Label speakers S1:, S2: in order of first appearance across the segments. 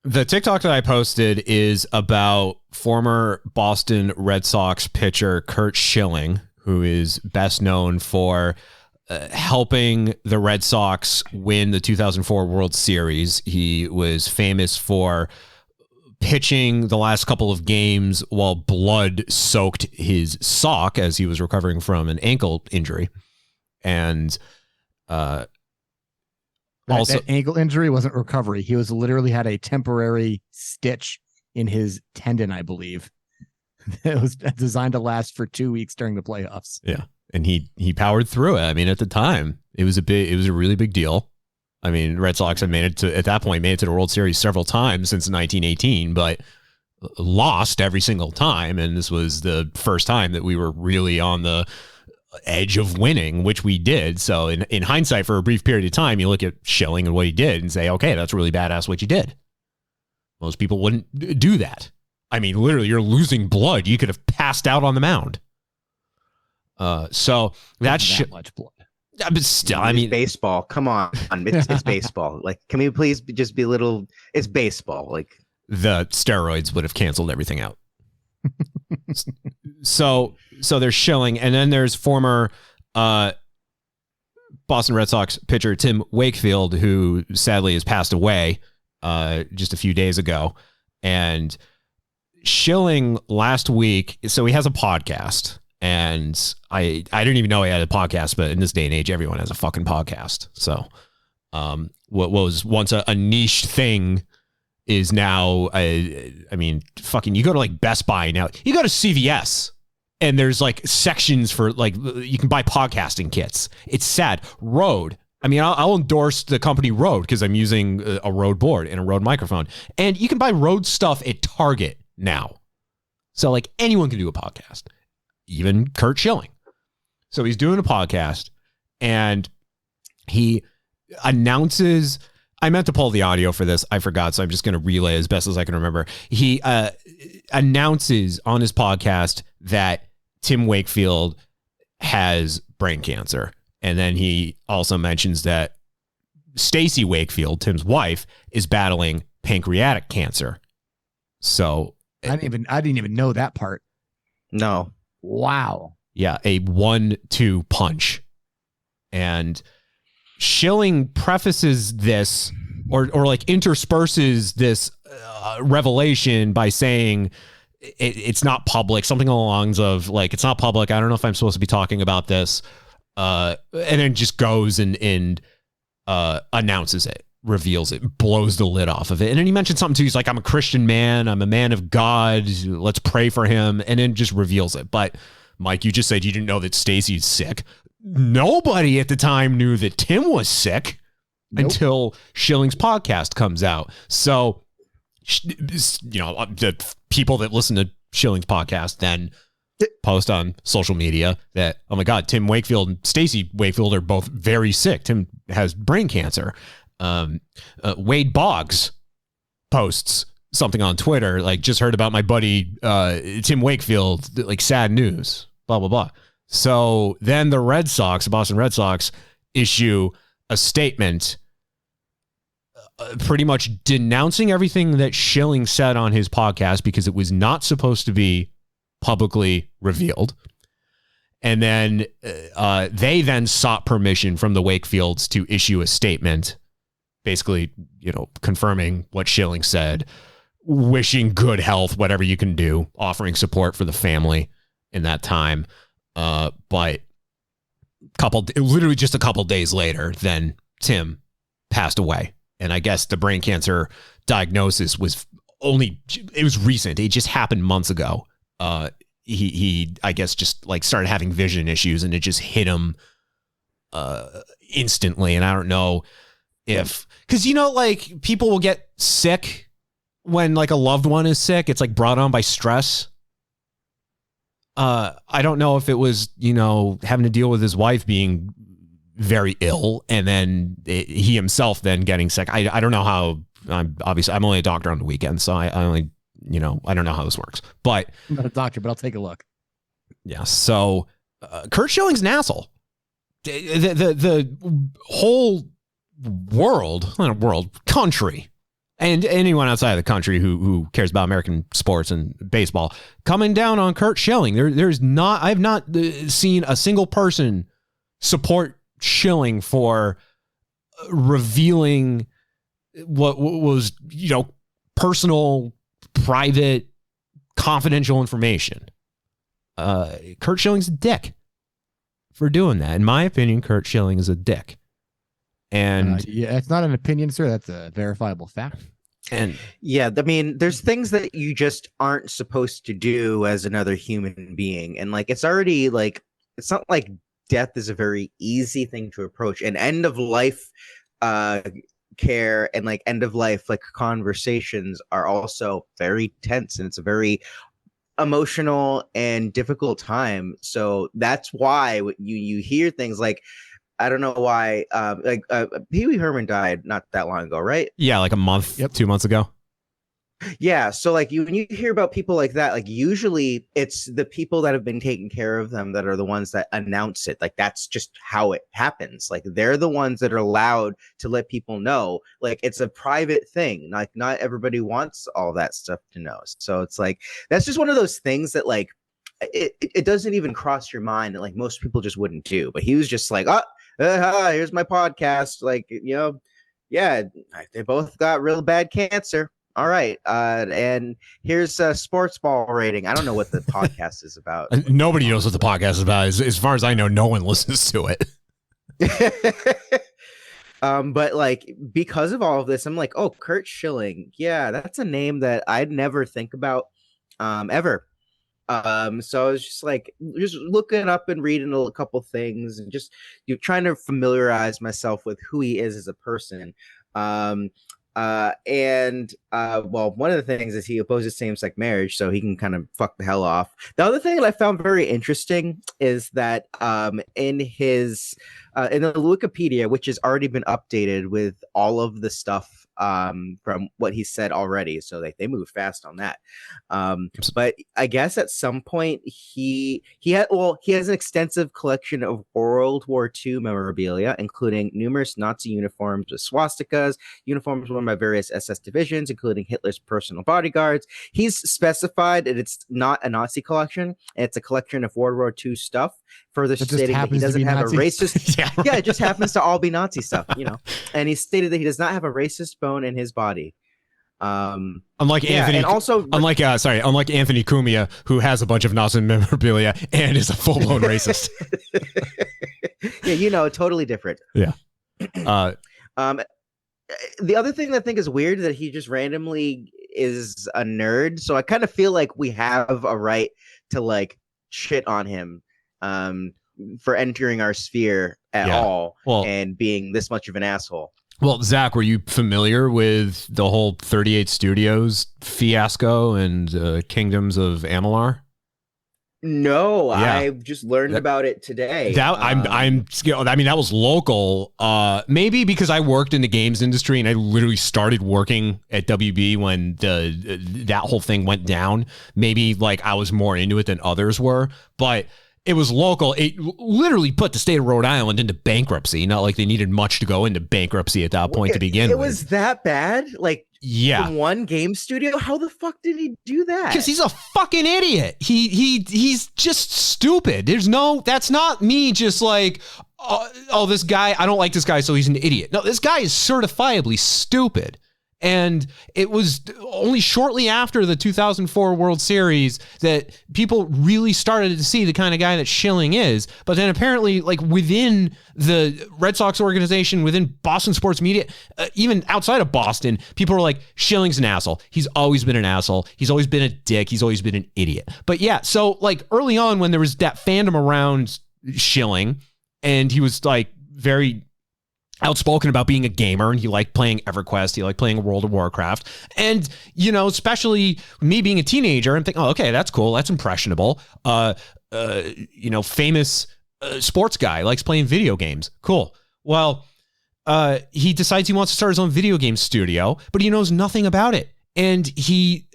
S1: The TikTok that I posted is about former Boston Red Sox pitcher Curt Schilling, who is best known for helping the Red Sox win the 2004 World Series. He was famous for pitching the last couple of games while blood soaked his sock as he was recovering from an ankle injury. And
S2: that ankle injury wasn't recovery. He was literally had a temporary stitch in his tendon, I believe. It was designed to last for 2 weeks during the playoffs.
S1: Yeah. And he powered through it. I mean, at the time, it was a really big deal. I mean, Red Sox had made it to the World Series several times since 1918, but lost every single time. And this was the first time that we were really on the edge of winning, which we did. So in hindsight, for a brief period of time, you look at Schilling and what he did and say, okay, that's really badass what you did. Most people wouldn't do that. I mean, literally, you're losing blood. You could have passed out on the mound. So that's
S3: that much blood.
S1: But still, I mean,
S3: baseball. Come on, it's baseball. Like, can we please just be a little? It's baseball. Like,
S1: the steroids would have canceled everything out. So there's Schilling, and then there's former Boston Red Sox pitcher Tim Wakefield, who sadly has passed away just a few days ago. And Schilling last week, so he has a podcast, and I didn't even know he had a podcast, but in this day and age, everyone has a fucking podcast. So what was once a niche thing is now, I mean, fucking, you go to like Best Buy now, you go to CVS, and there's like sections for like, you can buy podcasting kits. It's sad. Rode. I mean, I'll endorse the company Rode because I'm using a Rode board and a Rode microphone, and you can buy Rode stuff at Target now. So like anyone can do a podcast, even Curt Schilling. So he's doing a podcast, and he announces, I meant to pull the audio for this, I forgot, so I'm just going to relay as best as I can remember. He announces on his podcast that Tim Wakefield has brain cancer. And then he also mentions that Stacy Wakefield, Tim's wife, is battling pancreatic cancer. So
S2: I didn't even know that part.
S3: No.
S2: Wow.
S1: Yeah, a 1-2 punch. And Schilling prefaces this or like intersperses this revelation by saying it's not public, something along the lines of like, it's not public. I don't know if I'm supposed to be talking about this. And then just goes and announces it, reveals it, blows the lid off of it. And then he mentioned something too. He's like, I'm a Christian man. I'm a man of God. Let's pray for him. And then just reveals it. But Mike, you just said you didn't know that Stacy's sick. Nobody at the time knew that Tim was sick until Schilling's podcast comes out. So, you know, the people that listen to Schilling's podcast then post on social media that, oh my God, Tim Wakefield and Stacy Wakefield are both very sick. Tim has brain cancer. Wade Boggs posts something on Twitter, like, just heard about my buddy Tim Wakefield, like, sad news, blah, blah, blah. So then the Red Sox, the Boston Red Sox, issue a statement pretty much denouncing everything that Schilling said on his podcast because it was not supposed to be publicly revealed. And then they then sought permission from the Wakefields to issue a statement, basically, you know, confirming what Schilling said, wishing good health, whatever you can do, offering support for the family in that time. But literally just a couple days later, then Tim passed away. And I guess the brain cancer diagnosis was it was recent. It just happened months ago. He I guess just like started having vision issues, and it just hit him instantly. And I don't know if, because, you know, like, people will get sick when like a loved one is sick. It's like brought on by stress. I don't know if it was, you know, having to deal with his wife being very ill and then he himself then getting sick. I don't know how. I'm only a doctor on the weekend, so I only, you know, I don't know how this works. But
S2: I'm not a doctor, but I'll take a look.
S1: Yeah. So Curt Schilling's an asshole. The whole country and anyone outside of the country who cares about American sports and baseball coming down on Curt Schilling. I've not seen a single person support Schilling for revealing what was, personal, private, confidential information. Curt Schilling's a dick for doing that. In my opinion, Curt Schilling is a dick. And
S2: it's not an opinion, sir. That's a verifiable fact.
S1: And
S3: yeah, I mean, there's things that you just aren't supposed to do as another human being. And like, it's already like, it's not like death is a very easy thing to approach. And end of life care and like end of life like conversations are also very tense, and it's a very emotional and difficult time. So that's why you hear things like, I don't know why, Pee Wee Herman died not that long ago, right?
S1: Yeah, like a month, 2 months ago.
S3: Yeah, so like when you hear about people like that, like usually it's the people that have been taking care of them that are the ones that announce it. Like that's just how it happens. Like they're the ones that are allowed to let people know. Like it's a private thing. Like not everybody wants all that stuff to know. So it's like that's just one of those things that like it doesn't even cross your mind, and like most people just wouldn't do. But he was just like, here's my podcast. Like, yeah, they both got real bad cancer. All right. And here's a sports ball rating. I don't know what the podcast is about.
S1: Nobody knows what the podcast is about. As far as I know, no one listens to it.
S3: But like, because of all of this, I'm like, oh, Curt Schilling. Yeah, that's a name that I'd never think about ever. So I was just like, just looking up and reading a couple things and just trying to familiarize myself with who he is as a person. Well, one of the things is he opposes same-sex marriage, so he can kind of fuck the hell off. The other thing that I found very interesting is that in his in the Wikipedia, which has already been updated with all of the stuff from what he said already, so they move fast on that. But I guess at some point he has an extensive collection of World War II memorabilia, including numerous Nazi uniforms with swastikas, uniforms worn by various SS divisions, including Hitler's personal bodyguards. He's specified that it's not a Nazi collection; it's a collection of World War II stuff. Further stating that he doesn't have a racist. Yeah, it just happens to all be Nazi stuff, And he stated that he does not have a racist bone in his body.
S1: Unlike Anthony,
S3: and also
S1: unlike Anthony Cumia, who has a bunch of Nazi memorabilia and is a full-blown racist.
S3: Yeah, totally different.
S1: Yeah.
S3: The other thing that I think is weird is that he just randomly is a nerd. So I kind of feel like we have a right to like shit on him for entering our sphere at all and being this much of an asshole.
S1: Well, Zach, were you familiar with the whole 38 Studios fiasco and Kingdoms of Amalur?
S3: No, I just learned about it today.
S1: That was local. Maybe because I worked in the games industry and I literally started working at WB when that whole thing went down. Maybe like I was more into it than others were, but it was local. It literally put the state of Rhode Island into bankruptcy. Not like they needed much to go into bankruptcy at that point to begin with.
S3: It was that bad? Like, from one game studio? How the fuck did he do that?
S1: Because he's a fucking idiot. He's just stupid. That's not me just like, this guy, I don't like this guy, so he's an idiot. No, this guy is certifiably stupid. And it was only shortly after the 2004 World Series that people really started to see the kind of guy that Schilling is. But then apparently, like within the Red Sox organization, within Boston sports media, even outside of Boston, people were like, Schilling's an asshole. He's always been an asshole. He's always been a dick. He's always been an idiot. But yeah, so like early on when there was that fandom around Schilling, and he was like very outspoken about being a gamer, and he liked playing EverQuest, he liked playing World of Warcraft, and especially me being a teenager, I'm thinking, oh, okay, that's cool, that's impressionable. Famous sports guy, likes playing video games, cool. Well, he decides he wants to start his own video game studio, but he knows nothing about it, and he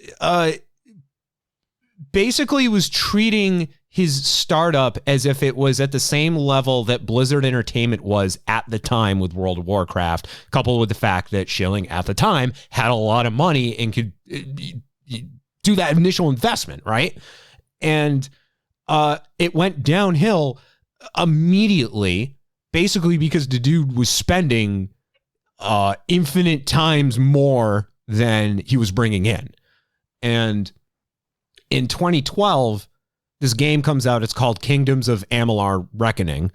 S1: basically was treating his startup as if it was at the same level that Blizzard Entertainment was at the time with World of Warcraft, coupled with the fact that Schilling at the time had a lot of money and could do that initial investment, right? And it went downhill immediately, basically because the dude was spending infinite times more than he was bringing in. And in 2012, this game comes out. It's called Kingdoms of Amalur Reckoning.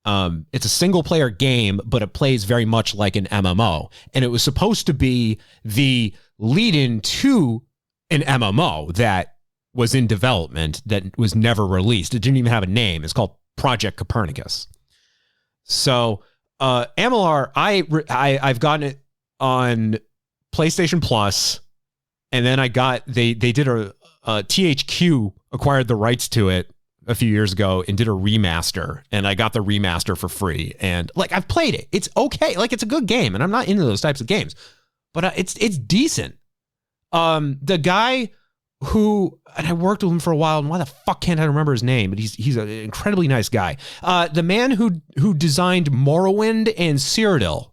S1: It's a single player game, but it plays very much like an MMO. And it was supposed to be the lead in to an MMO that was in development that was never released. It didn't even have a name. It's called Project Copernicus. So Amalur, I've gotten it on PlayStation Plus, and then they did a THQ acquired the rights to it a few years ago and did a remaster, and I got the remaster for free. And like, I've played it. It's okay. Like, it's a good game, and I'm not into those types of games, but it's decent. The guy who, and I worked with him for a while, and why the fuck can't I remember his name? But he's an incredibly nice guy. The man who designed Morrowind and Cyrodiil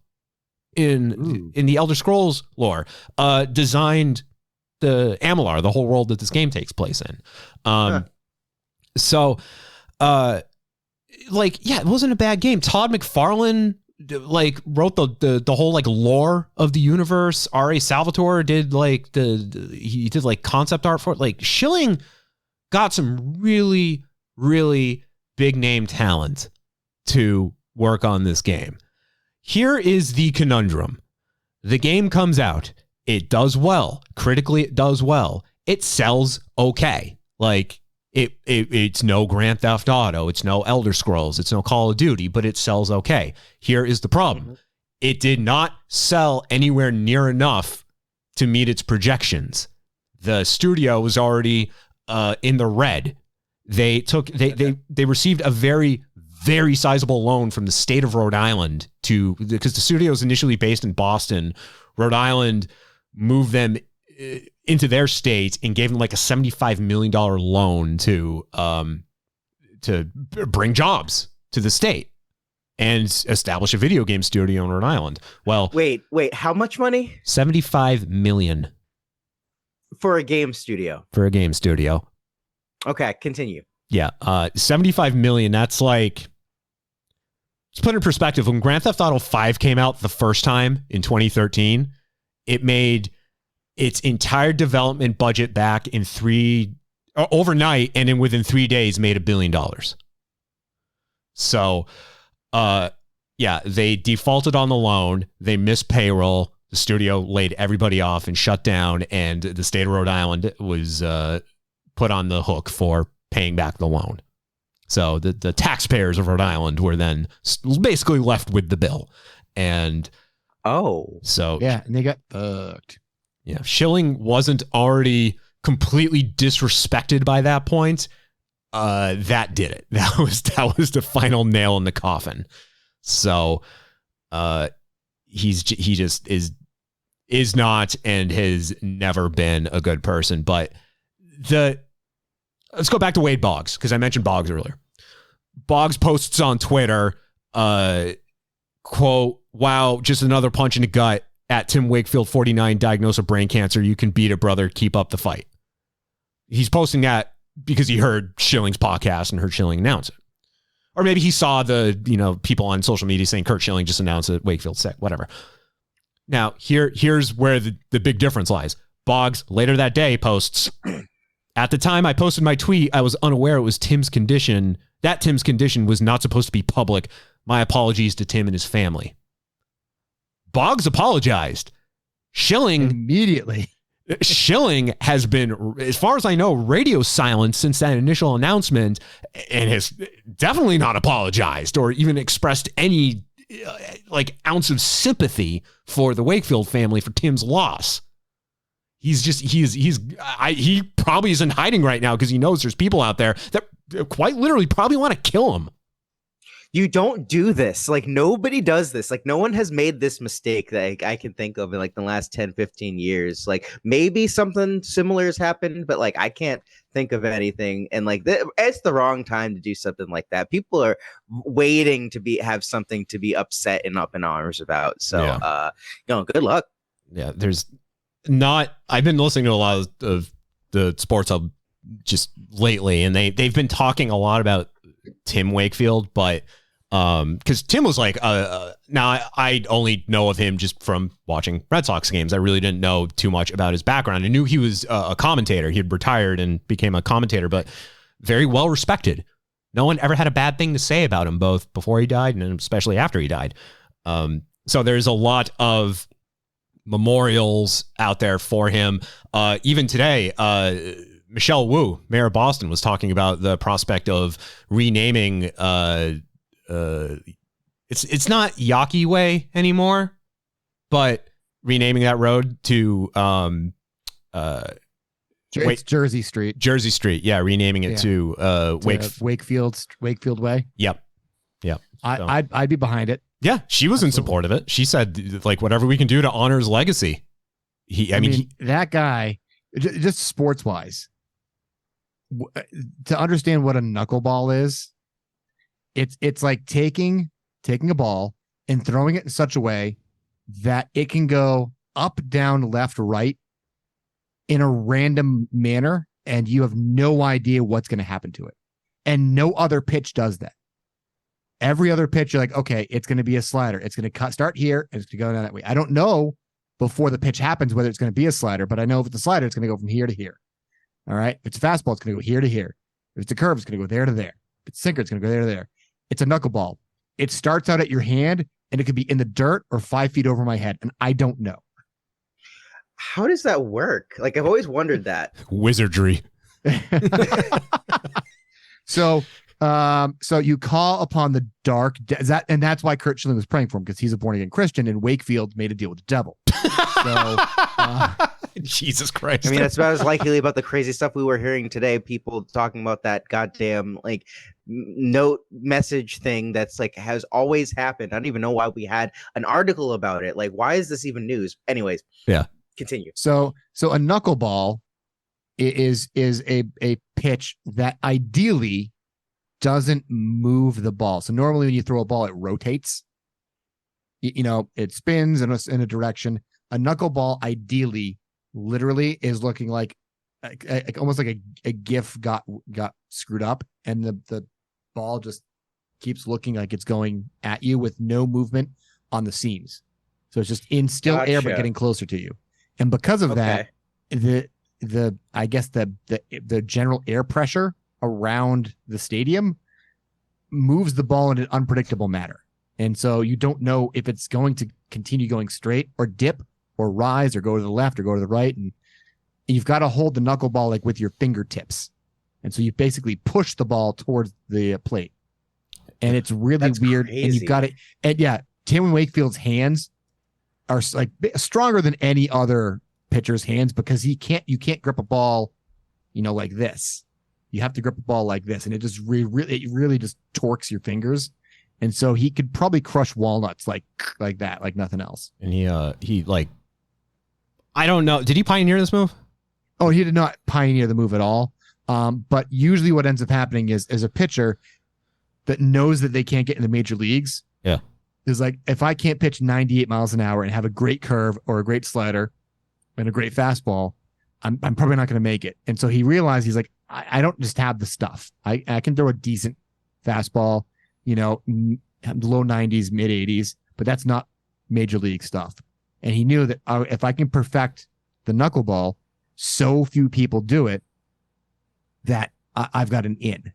S1: in the Elder Scrolls lore, designed the Amalur, the whole world that this game takes place in. So, like, yeah, it wasn't a bad game. Todd McFarlane like wrote the whole like lore of the universe. R.A. Salvatore did like he did like concept art for it. Like, Schilling got some really, really big name talent to work on this game. Here is the conundrum. The game comes out. It does well. Critically, it does well. It sells okay. Like, it's no Grand Theft Auto. It's no Elder Scrolls. It's no Call of Duty, but it sells okay. Here is the problem. It did not sell anywhere near enough to meet its projections. The studio was already in the red. They received a very, very sizable loan from the state of Rhode Island because the studio was initially based in Boston. Rhode Island moved them into their state and gave them like a $75 million loan to bring jobs to the state and establish a video game studio in Rhode Island. Well,
S3: wait, how much money?
S1: $75 million
S3: for a game studio. Okay, continue.
S1: Yeah, $75 million. That's like, let's put it in perspective. When Grand Theft Auto 5 came out the first time in 2013, it made its entire development budget back in overnight, and then within 3 days made $1 billion. So, yeah, they defaulted on the loan. They missed payroll. The studio laid everybody off and shut down, and the state of Rhode Island was put on the hook for paying back the loan. So the taxpayers of Rhode Island were then basically left with the bill. And so
S2: yeah, and they got fucked.
S1: Yeah, Schilling wasn't already completely disrespected by that point. That did it. That was the final nail in the coffin. So, he just is not and has never been a good person. But let's go back to Wade Boggs, because I mentioned Boggs earlier. Boggs posts on Twitter, quote, "Wow, just another punch in the gut. At Tim Wakefield 49, diagnosed with brain cancer. You can beat it, brother. Keep up the fight." He's posting that because he heard Schilling's podcast and heard Schilling announce it. Or maybe he saw the, people on social media saying Curt Schilling just announced that Wakefield's sick, whatever. Now, here's where the big difference lies. Boggs, later that day, posts, "At the time I posted my tweet, I was unaware it was Tim's condition. That Tim's condition was not supposed to be public. My apologies to Tim and his family." Boggs apologized. Schilling
S2: immediately.
S1: Schilling has been, as far as I know, radio silent since that initial announcement, and has definitely not apologized or even expressed any ounce of sympathy for the Wakefield family for Tim's loss. He probably is in hiding right now because he knows there's people out there that quite literally probably want to kill him.
S3: You don't do this. Like, nobody does this. Like, no one has made this mistake that I can think of in like the last 10, 15 years. Like, maybe something similar has happened, but like I can't think of anything. And like it's the wrong time to do something like that. People are waiting to have something to be upset and up in arms about. So good luck.
S1: Yeah, I've been listening to a lot of the Sports Hub just lately, and they've been talking a lot about Tim Wakefield, but because Tim was like, now I only know of him just from watching Red Sox games. I really didn't know too much about his background. I knew he was a commentator. He had retired and became a commentator, but very well respected. No one ever had a bad thing to say about him, both before he died and especially after he died. So there's a lot of memorials out there for him. Even today, Michelle Wu, mayor of Boston, was talking about the prospect of renaming it's not Yawkey Way anymore, but renaming that road to
S2: it's Jersey Street.
S1: Jersey Street, yeah, renaming it to
S2: Wakefield Way.
S1: Yep.
S2: I'd be behind it.
S1: Yeah, she was in support of it. She said, like, whatever we can do to honor his legacy. I mean,
S2: that guy, just sports wise, to understand what a knuckleball is, it's like taking a ball and throwing it in such a way that it can go up, down, left, right in a random manner, and you have no idea what's going to happen to it. And no other pitch does that. Every other pitch, you're like, okay, it's going to be a slider. It's going to start here, and it's going to go down that way. I don't know before the pitch happens whether it's going to be a slider, but I know if it's a slider, it's going to go from here to here. All right? If it's a fastball, it's going to go here to here. If it's a curve, it's going to go there to there. If it's a sinker, it's going to go there to there. It's a knuckleball. It starts out at your hand, and it could be in the dirt or 5 feet over my head, and I don't know.
S3: How does that work? Like, I've always wondered that.
S1: Wizardry.
S2: So you call upon the dark, and that's why Curt Schilling was praying for him, because he's a born again Christian, and Wakefield made a deal with the devil. So,
S1: Jesus Christ!
S3: I mean, that's about as likely about the crazy stuff we were hearing today. People talking about that goddamn like note message thing that's like has always happened. I don't even know why we had an article about it. Like, why is this even news? Anyways,
S1: yeah.
S3: Continue.
S2: So a knuckleball is a pitch that ideally doesn't move the ball. So normally when you throw a ball, it rotates. It spins in a direction. A knuckleball ideally, literally, is looking like almost like a GIF got screwed up, and the ball just keeps looking like it's going at you with no movement on the seams. So it's just in still air, but getting closer to you. And because of that, I guess the general air pressure around the stadium moves the ball in an unpredictable manner. And so you don't know if it's going to continue going straight or dip or rise or go to the left or go to the right. And you've got to hold the knuckleball like with your fingertips. And so you basically push the ball towards the plate. And it's really weird. Crazy. And you've got it. And yeah, Tim Wakefield's hands are like stronger than any other pitcher's hands, because you can't grip a ball, like this. You have to grip a ball like this, and it just really just torques your fingers. And so he could probably crush walnuts like that, like nothing else.
S1: And he like, I don't know. Did he pioneer this move?
S2: Oh, he did not pioneer the move at all. But usually what ends up happening is a pitcher that knows that they can't get in the major leagues.
S1: Yeah.
S2: Is like, if I can't pitch 98 miles an hour and have a great curve or a great slider and a great fastball, I'm probably not going to make it. And so he realized, he's like, I don't just have the stuff. I can throw a decent fastball, low 90s, mid 80s, but that's not major league stuff. And he knew that if I can perfect the knuckleball, so few people do it that I've got an in.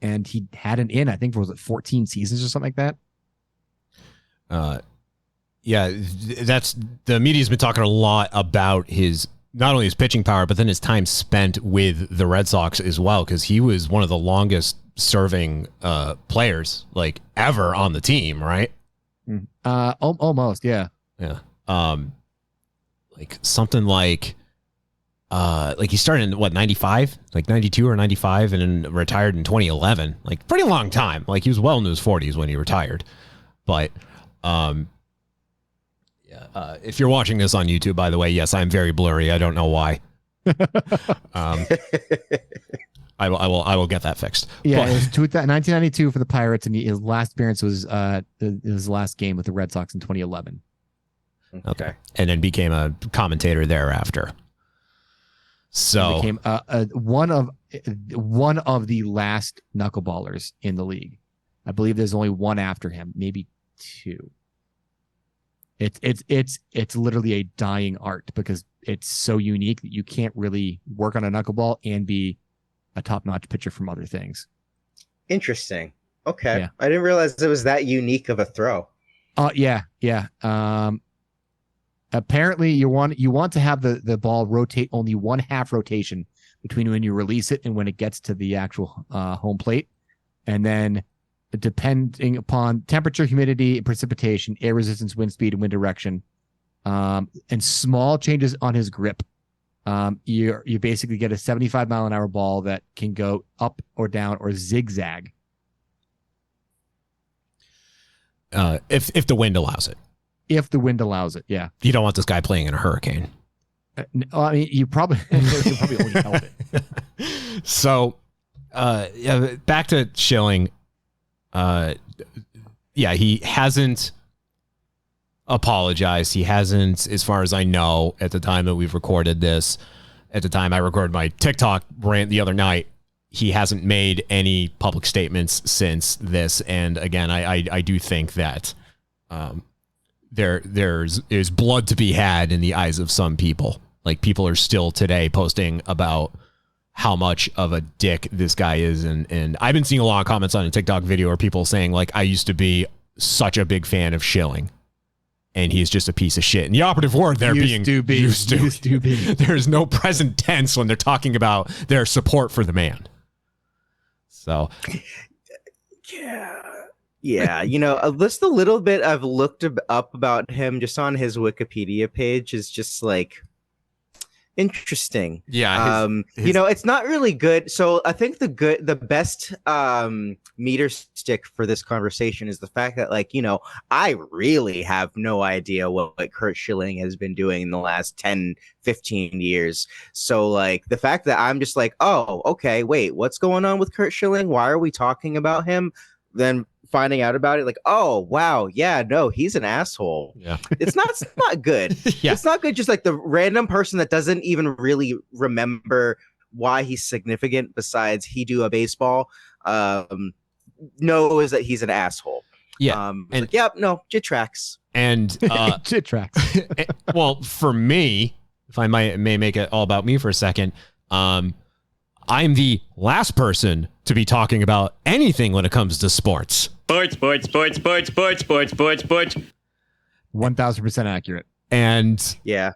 S2: And he had an in, I think, was it 14 seasons or something like that?
S1: Yeah, that's the media's been talking a lot about his, not only his pitching power, but then his time spent with the Red Sox as well, because he was one of the longest serving players like ever on the team, right?
S2: Almost, yeah.
S1: Yeah. Like something like like he started in 95, like 92 or 95, and then retired in 2011. Like pretty long time. Like he was well into his 40s when he retired. But if you're watching this on YouTube, by the way, yes, I'm very blurry. I don't know why. I will get that fixed.
S2: Yeah,
S1: But,
S2: it was 1992 for the Pirates, and his last appearance was his last game with the Red Sox in 2011.
S1: okay, and then became a commentator thereafter. So
S2: He became one of the last knuckleballers in the league. I believe there's only one after him, maybe two. It's literally a dying art because it's so unique that you can't really work on a knuckleball and be a top-notch pitcher from other things.
S3: Interesting. Okay.
S2: Yeah.
S3: I didn't realize it was that unique of a throw.
S2: Yeah. Apparently you want to have the ball rotate only one half rotation between when you release it and when it gets to the actual home plate. And then depending upon temperature, humidity, and precipitation, air resistance, wind speed, and wind direction, and small changes on his grip, you basically get a 75-mile-an-hour ball that can go up or down or zigzag.
S1: if the wind allows it.
S2: If the wind allows it, yeah.
S1: You don't want this guy playing in a hurricane.
S2: I mean, you probably only help it.
S1: So, back to Schilling. He hasn't apologized. He hasn't, as far as I know, at the time that we've recorded this, at the time I recorded my TikTok rant the other night, he hasn't made any public statements since this. And again, I do think that there's blood to be had in the eyes of some people. Like, people are still today posting about how much of a dick this guy is. And I've been seeing a lot of comments on a TikTok video where people saying, like, I used to be such a big fan of Schilling, and he's just a piece of shit. And the operative word there being used to be. There's no present tense when they're talking about their support for the man. So,
S3: yeah, you know, just a little bit I've looked up about him just on his Wikipedia page is just like interesting.
S1: Yeah.
S3: You know, it's not really good. So I think the best meter stick for this conversation is the fact that, like, you know, I really have no idea what Curt Schilling has been doing in the last 10, 15 years. So, like, the fact that I'm just like, oh, okay, wait, what's going on with Curt Schilling? Why are we talking about him? Then finding out about it, like, oh wow, yeah, no, he's an asshole. Yeah, it's not good.
S1: Yeah.
S3: It's not good. Just like the random person that doesn't even really remember why he's significant besides he do a baseball knows that he's an asshole.
S1: Yeah.
S3: And like, yep, no, jit tracks.
S1: And
S2: Jit tracks.
S1: Well, for me, if I may make it all about me for a second, I'm the last person to be talking about anything when it comes to sports. Sports.
S2: 1,000% accurate.
S1: And
S3: yeah,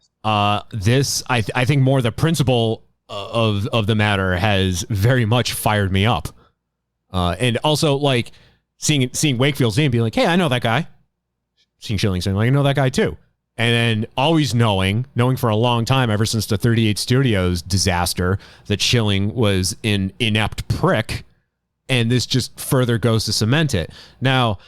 S1: this, I think more the principle of the matter has very much fired me up. And also, like, seeing Wakefield's name, being like, hey, I know that guy. Seeing Schilling saying, like, I know that guy too. And then always knowing for a long time, ever since the 38 Studios disaster, that Schilling was an inept prick. And this just further goes to cement it. Now,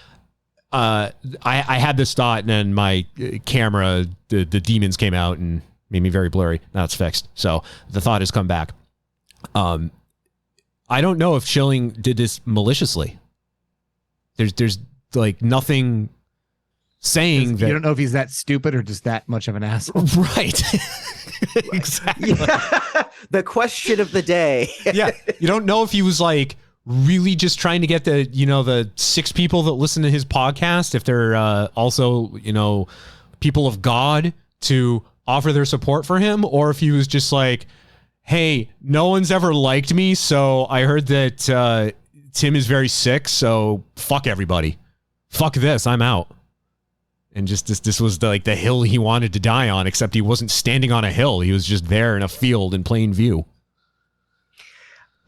S1: I had this thought, and then my camera, the demons came out and made me very blurry. Now it's fixed. So the thought has come back. I don't know if Schilling did this maliciously. There's like nothing saying that.
S2: You don't know if he's that stupid or just that much of an asshole.
S1: Right. Exactly.
S3: Yeah. The question of the day.
S1: Yeah. You don't know if he was like really just trying to get the 6 people that listen to his podcast, if they're also, people of God, to offer their support for him, or if he was just like, hey, no one's ever liked me, so I heard that Tim is very sick, so fuck everybody. Fuck this, I'm out. And just this was the hill he wanted to die on, except he wasn't standing on a hill. He was just there in a field in plain view.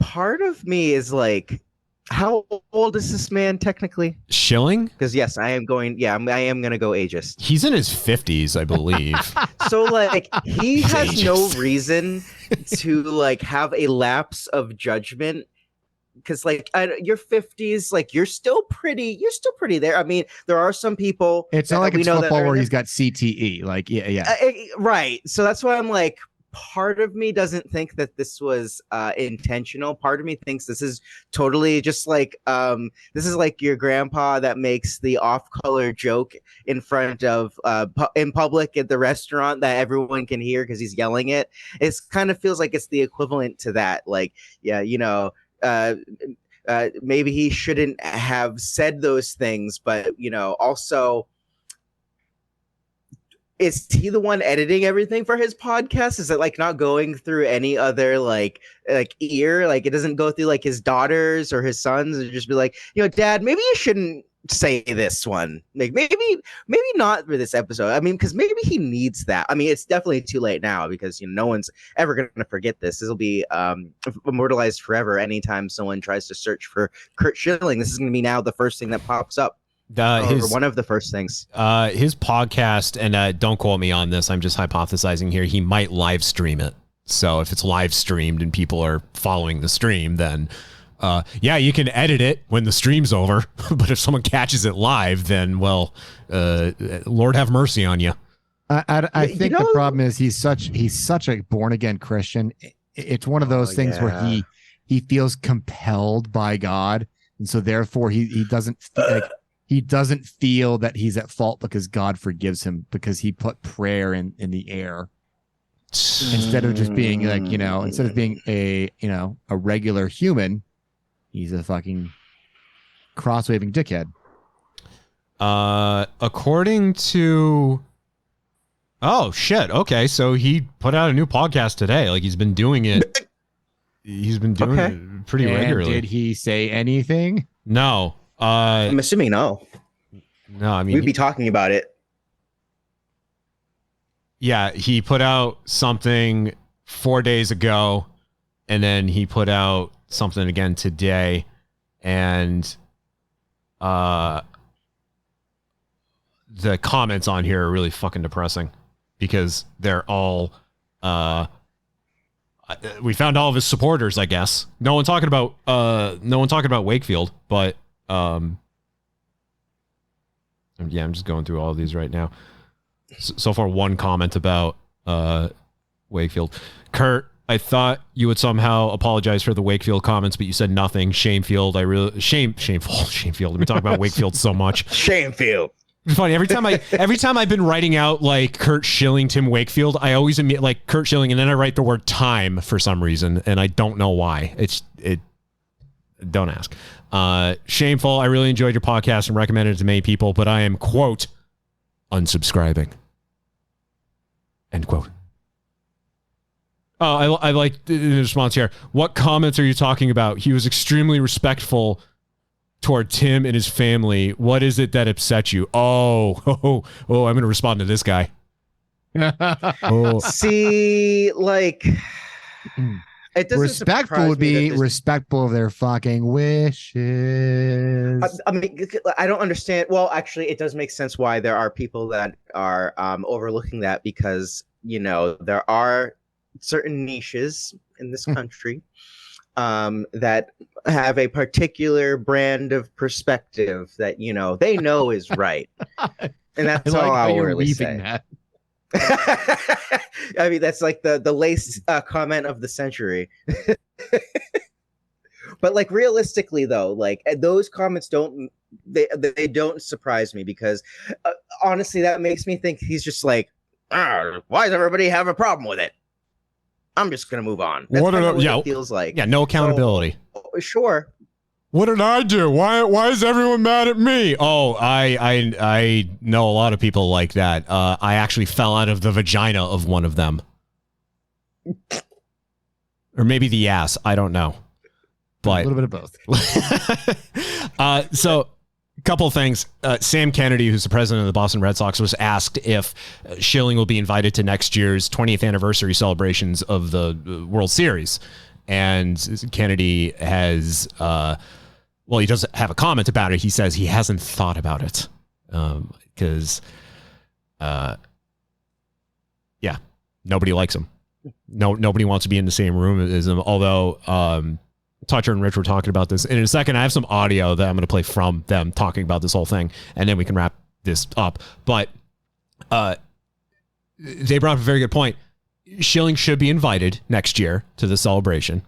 S3: Part of me is like, how old is this man technically?
S1: Schilling?
S3: Because yes, I am going to go ageist.
S1: He's in his 50s, I believe.
S3: So like, he has no reason to like have a lapse of judgment. Because like your 50s, like you're still pretty there. I mean, there are some people.
S2: It's not like
S3: we
S2: it's
S3: know
S2: football
S3: that
S2: where he's got CTE. Like, yeah.
S3: Right. So that's why I'm like, part of me doesn't think that this was intentional. Part of me thinks this is totally just like this is like your grandpa that makes the off-color joke in front of in public at the restaurant that everyone can hear because he's yelling it. It kind of feels like it's the equivalent to that. Like, yeah, you know. Maybe he shouldn't have said those things, but you know, also, is he the one editing everything for his podcast? Is it like not going through any other like ear? Like it doesn't go through like his daughters or his sons, and just be like, you know, Dad, maybe you shouldn't say this one. Like maybe not for this episode. I mean, because maybe he needs that. I mean, it's definitely too late now because you know no one's ever going to forget this. This will be immortalized forever. Anytime someone tries to search for Curt Schilling, this is going to be now the first thing that pops up. Or one of the first things.
S1: His podcast, and don't quote me on this, I'm just hypothesizing here, he might live stream it. So if it's live streamed and people are following the stream, then yeah, you can edit it when the stream's over. But if someone catches it live, then, well, Lord have mercy on you.
S2: I think the problem is he's such a born-again Christian. It's one of those things where he feels compelled by God. And so therefore he doesn't like, he doesn't feel that he's at fault because God forgives him because he put prayer in the air instead of just being like, you know, instead of being a regular human, he's a fucking cross-waving dickhead.
S1: According to, oh shit. Okay. So he put out a new podcast today. Like he's been doing it. He's been doing it pretty regularly.
S2: Did he say anything?
S1: No.
S3: I'm assuming no.
S1: No, I mean
S3: we'd be talking about it.
S1: Yeah, he put out something 4 days ago, and then he put out something again today, and the comments on here are really fucking depressing because they're all we found all of his supporters, I guess. No one talking about Wakefield, but yeah, I'm just going through all of these right now. So far, one comment about Wakefield. Curt, I thought you would somehow apologize for the Wakefield comments, but you said nothing. Shameful. Shamefield. I've been talking about Wakefield so much.
S3: Shamefield.
S1: It's funny. Every time I've been writing out like Curt Schilling, Tim Wakefield, I always admit like Curt Schilling, and then I write the word time for some reason, and I don't know why. Don't ask. Shameful. I really enjoyed your podcast and recommended it to many people, but I am, quote, unsubscribing. End quote. Oh, I like the response here. What comments are you talking about? He was extremely respectful toward Tim and his family. What is it that upset you? Oh, I'm going to respond to this guy.
S3: See, like... It
S2: respectful would be respectful of their fucking wishes.
S3: I mean, I don't understand. Well, actually, it does make sense why there are people that are overlooking that because, you know, there are certain niches in this country that have a particular brand of perspective that, you know, they know is right. And that's all I'll really say. That. I mean, that's like the lace comment of the century. But like realistically, though, like those comments don't surprise me because honestly, that makes me think he's just like, why does everybody have a problem with it? I'm just gonna move on. That's what it feels like.
S1: Yeah, no accountability.
S3: So, sure.
S1: What did I do? Why is everyone mad at me? Oh, I know a lot of people like that. I actually fell out of the vagina of one of them. Or maybe the ass. I don't know. But
S2: a little bit of both.
S1: So a couple of things. Sam Kennedy, who's the president of the Boston Red Sox, was asked if Schilling will be invited to next year's 20th anniversary celebrations of the World Series. And Kennedy has... well, he doesn't have a comment about it. He says he hasn't thought about it because, yeah, nobody likes him. nobody wants to be in the same room as him. Although Toucher and Rich were talking about this. And in a second, I have some audio that I'm going to play from them talking about this whole thing, and then we can wrap this up. But they brought up a very good point. Schilling should be invited next year to the celebration.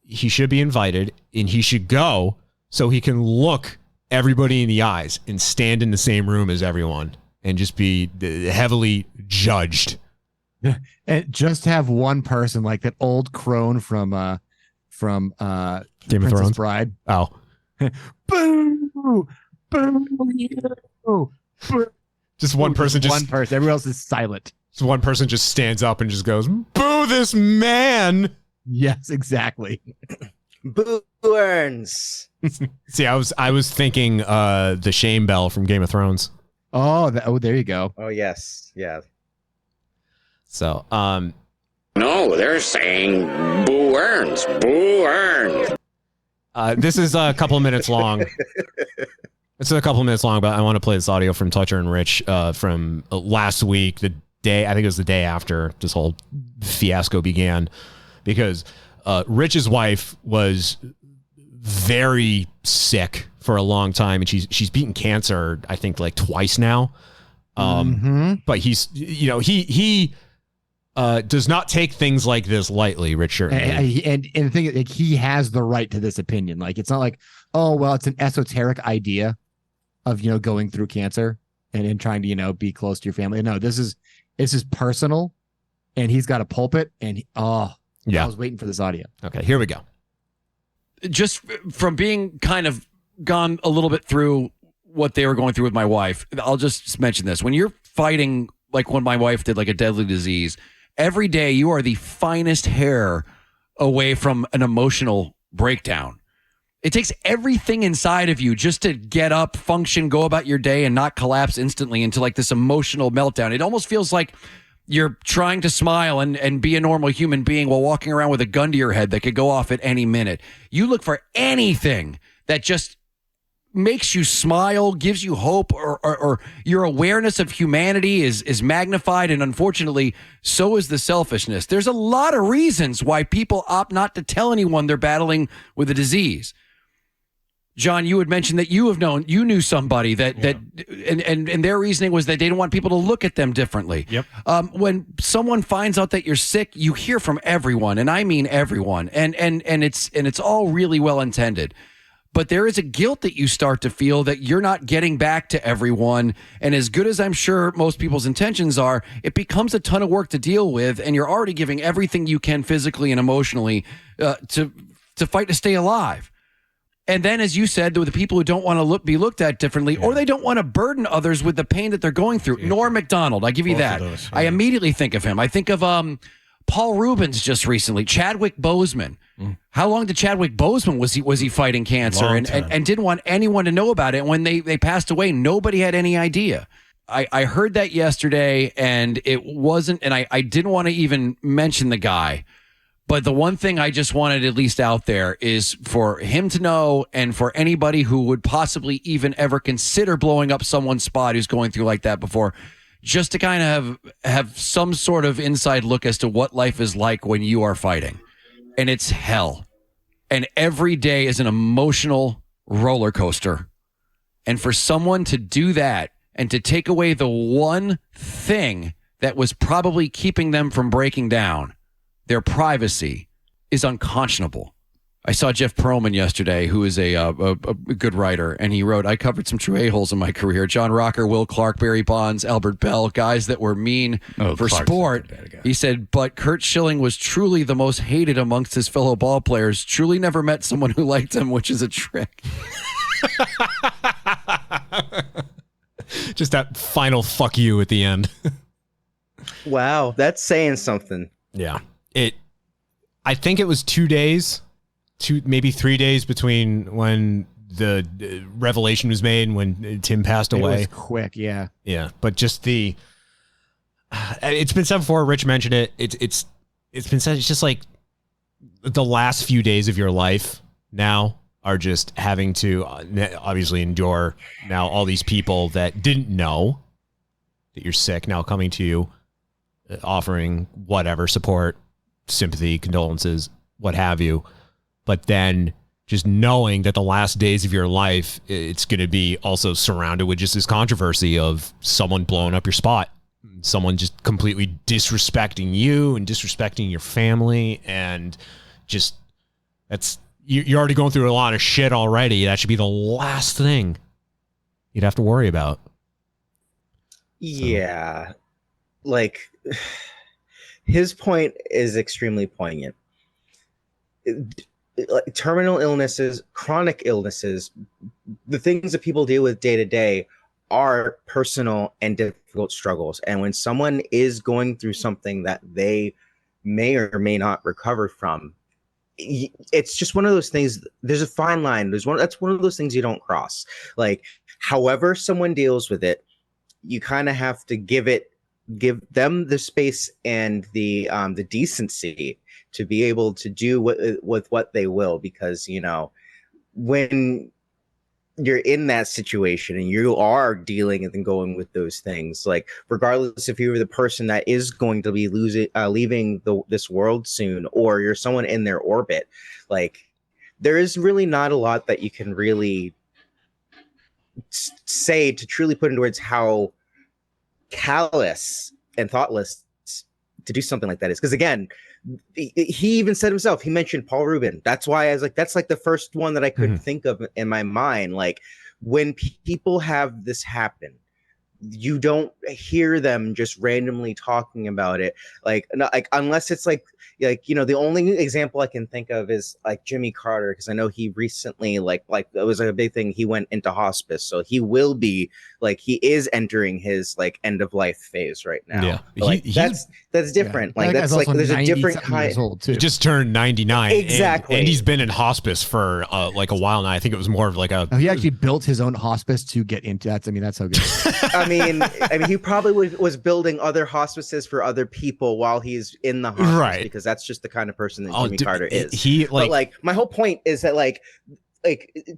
S1: He should be invited, and he should go so he can look everybody in the eyes and stand in the same room as everyone and just be heavily judged.
S2: And just have one person like that old crone from Game of Thrones Bride.
S1: Oh.
S2: Boo! Boo! Boo!
S1: Just one person.
S2: One person. Everyone else is silent.
S1: So one person just stands up and just goes, "Boo this man."
S2: Yes, exactly.
S3: Boo earns.
S1: See, I was thinking the shame bell from Game of Thrones.
S2: Oh, there you go.
S3: Oh yes, yeah.
S1: So,
S4: no, they're saying boo earns. Boo earned.
S1: This is a couple of minutes long. It's a couple of minutes long, but I want to play this audio from Toucher and Rich from last week, I think it was the day after this whole fiasco began, because Rich's wife was very sick for a long time, and she's beaten cancer, I think, like twice now. But he's, he does not take things like this lightly, Richard.
S2: And the thing is, like, he has the right to this opinion. Like, it's not like, oh, well, it's an esoteric idea of, going through cancer and trying to, be close to your family. No, this is personal, and he's got a pulpit, and I was waiting for this audio.
S1: Okay, here we go.
S5: Just from being kind of gone a little bit through what they were going through with my wife, I'll just mention this. When you're fighting, like when my wife did like a deadly disease, every day you are the finest hair away from an emotional breakdown. It takes everything inside of you just to get up, function, go about your day, and not collapse instantly into like this emotional meltdown. It almost feels like you're trying to smile and be a normal human being while walking around with a gun to your head that could go off at any minute. You look for anything that just makes you smile, gives you hope, or your awareness of humanity is magnified, and unfortunately, so is the selfishness. There's a lot of reasons why people opt not to tell anyone they're battling with a disease. John, you had mentioned that you knew somebody and their reasoning was that they didn't want people to look at them differently.
S1: Yep.
S5: When someone finds out that you're sick, you hear from everyone, and I mean everyone, and it's all really well intended. But there is a guilt that you start to feel that you're not getting back to everyone. And as good as I'm sure most people's intentions are, it becomes a ton of work to deal with. And you're already giving everything you can physically and emotionally to fight to stay alive. And then, as you said, the people who don't want to be looked at differently, or they don't want to burden others with the pain that they're going through. Norm Macdonald, I give you that. I immediately think of him. I think of Paul Rubens just recently, Chadwick Boseman. How long did Chadwick Boseman was he fighting cancer and didn't want anyone to know about it? And when they passed away, nobody had any idea. I heard that yesterday, and it wasn't, and I didn't want to even mention the guy. But the one thing I just wanted at least out there is for him to know, and for anybody who would possibly even ever consider blowing up someone's spot who's going through like that before, just to kind of have some sort of inside look as to what life is like when you are fighting. And it's hell. And every day is an emotional roller coaster. And for someone to do that and to take away the one thing that was probably keeping them from breaking down, their privacy, is unconscionable. I saw Jeff Perlman yesterday, who is a good writer, and he wrote, "I covered some true a-holes in my career. John Rocker, Will Clark, Barry Bonds, Albert Bell, guys that were mean for
S6: Clark's
S5: sport." He said, but Curt Schilling was truly the most hated amongst his fellow ball players. Truly never met someone who liked him, which is a trick.
S1: Just that final fuck you at the end.
S3: Wow, that's saying something.
S1: Yeah. I think it was 2 days, maybe 3 days between when the revelation was made and when Tim passed away.
S2: It was quick, yeah.
S1: Yeah, but just it's been said before. Rich mentioned it. It's been said. It's just like the last few days of your life now are just having to obviously endure now all these people that didn't know that you're sick now coming to you offering whatever support, sympathy, condolences, what have you. But then just knowing that the last days of your life, it's going to be also surrounded with just this controversy of someone blowing up your spot, someone just completely disrespecting you and disrespecting your family. And just, you're already going through a lot of shit already. That should be the last thing you'd have to worry about.
S3: Yeah. Like, his point is extremely poignant. Like, terminal illnesses, chronic illnesses, the things that people deal with day to day are personal and difficult struggles. And when someone is going through something that they may or may not recover from, it's just one of those things. There's a fine line. That's one of those things you don't cross. Like, however someone deals with it, you kind of have to give them the space and the decency to be able to do with what they will, because, you know, when you're in that situation and you are dealing and going with those things, like, regardless if you're the person that is going to be leaving this world soon, or you're someone in their orbit, like, there is really not a lot that you can really say to truly put into words how callous and thoughtless to do something like that is. Because again, he even said himself, he mentioned Paul Rubin. That's why I was like, that's like the first one that I could think of in my mind. Like, when people have this happen, you don't hear them just randomly talking about it. Like unless it's like, you know, the only example I can think of is like Jimmy Carter, because I know he recently, like it was a big thing. He went into hospice, so he will be like, he is entering his like end of life phase right now.
S1: Yeah,
S3: like, that's different. Yeah. Like, that's like, there's a different kind.
S2: Too.
S1: He just turned 99,
S3: exactly,
S1: and he's been in hospice for like a while now. I think it was more of like a.
S2: He actually built his own hospice to get into that. I mean, that's how good.
S3: I mean, he probably was building other hospices for other people while he's in the hospice,
S1: right?
S3: Because that's just the kind of person that Jimmy Carter is.
S1: But
S3: like, my whole point is that like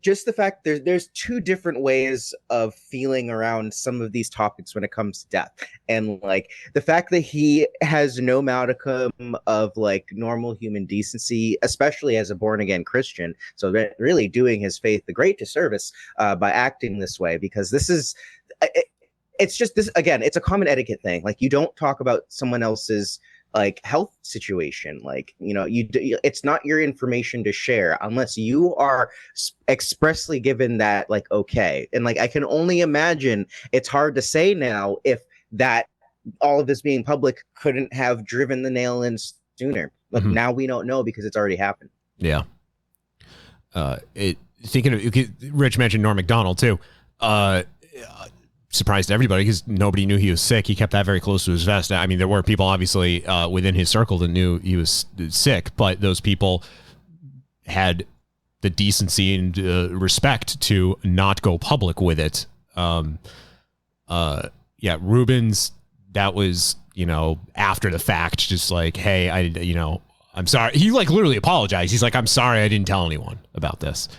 S3: just the fact there's two different ways of feeling around some of these topics when it comes to death, and like the fact that he has no modicum of like normal human decency, especially as a born again Christian, so really doing his faith the great disservice by acting this way, because this is. It's just this, again, it's a common etiquette thing. Like, you don't talk about someone else's like health situation. Like, you know, it's not your information to share unless you are expressly given that, like, okay. And like, I can only imagine it's hard to say now if that all of this being public couldn't have driven the nail in sooner. But now we don't know because it's already happened.
S1: Yeah. Thinking of, Rich mentioned Norm Macdonald too. Surprised everybody because nobody knew he was sick. He kept that very close to his vest. I mean, there were people obviously within his circle that knew he was sick, but those people had the decency and respect to not go public with it. Yeah, Rubin's, that was, you know, after the fact, just like, hey, I'm sorry. He like literally apologized. He's like, I'm sorry, I didn't tell anyone about this.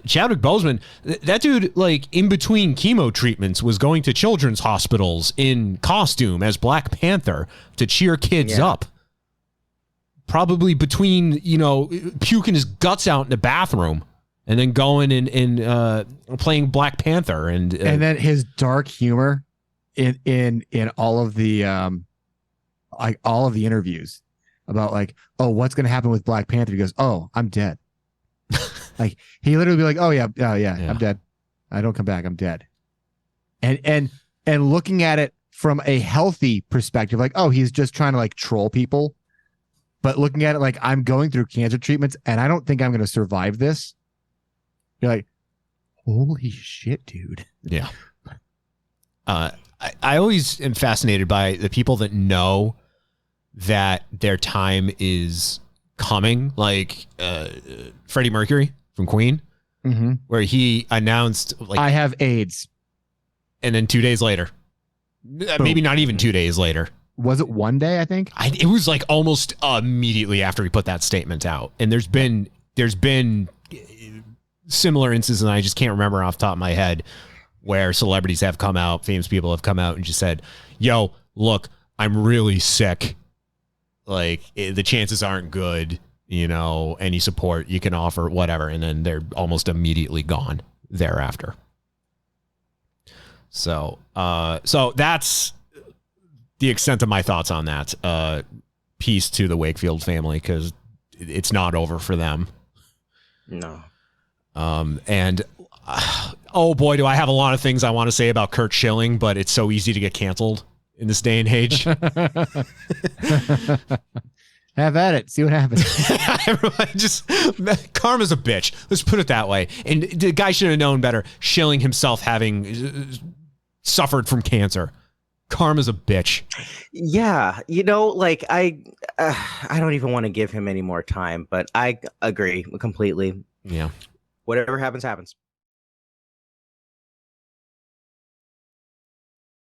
S1: Chadwick Boseman, that dude, like, in between chemo treatments, was going to children's hospitals in costume as Black Panther to cheer kids up. Probably between, you know, puking his guts out in the bathroom and then going and playing Black Panther, and
S2: then his dark humor in all of the all of the interviews about like, oh, what's going to happen with Black Panther? He goes, oh, I'm dead. Like, he literally be like, oh yeah, I'm dead. I don't come back. I'm dead. And looking at it from a healthy perspective, like, oh, he's just trying to like troll people. But looking at it like, I'm going through cancer treatments and I don't think I'm going to survive this. You're like, holy shit, dude.
S1: Yeah. I always am fascinated by the people that know that their time is coming, like Freddie Mercury from Queen, where he announced, like,
S2: I have AIDS,
S1: and then 2 days later, maybe not even 2 days later,
S2: was it one day? I think
S1: it was like almost immediately after he put that statement out. And there's been similar instances, and I just can't remember off the top of my head, where celebrities have come out, famous people have come out and just said, yo, look, I'm really sick. Like, the chances aren't good, any support you can offer, whatever. And then they're almost immediately gone thereafter. So that's the extent of my thoughts on that. Peace to the Wakefield family, because it's not over for them.
S3: No.
S1: And oh boy, do I have a lot of things I want to say about Curt Schilling, but it's so easy to get canceled in this day and age.
S2: Have at it. See what happens.
S1: Karma's a bitch. Let's put it that way. And the guy should have known better. Schilling himself having suffered from cancer. Karma's a bitch.
S3: Yeah, like I don't even want to give him any more time, but I agree completely.
S1: Yeah.
S3: Whatever happens, happens.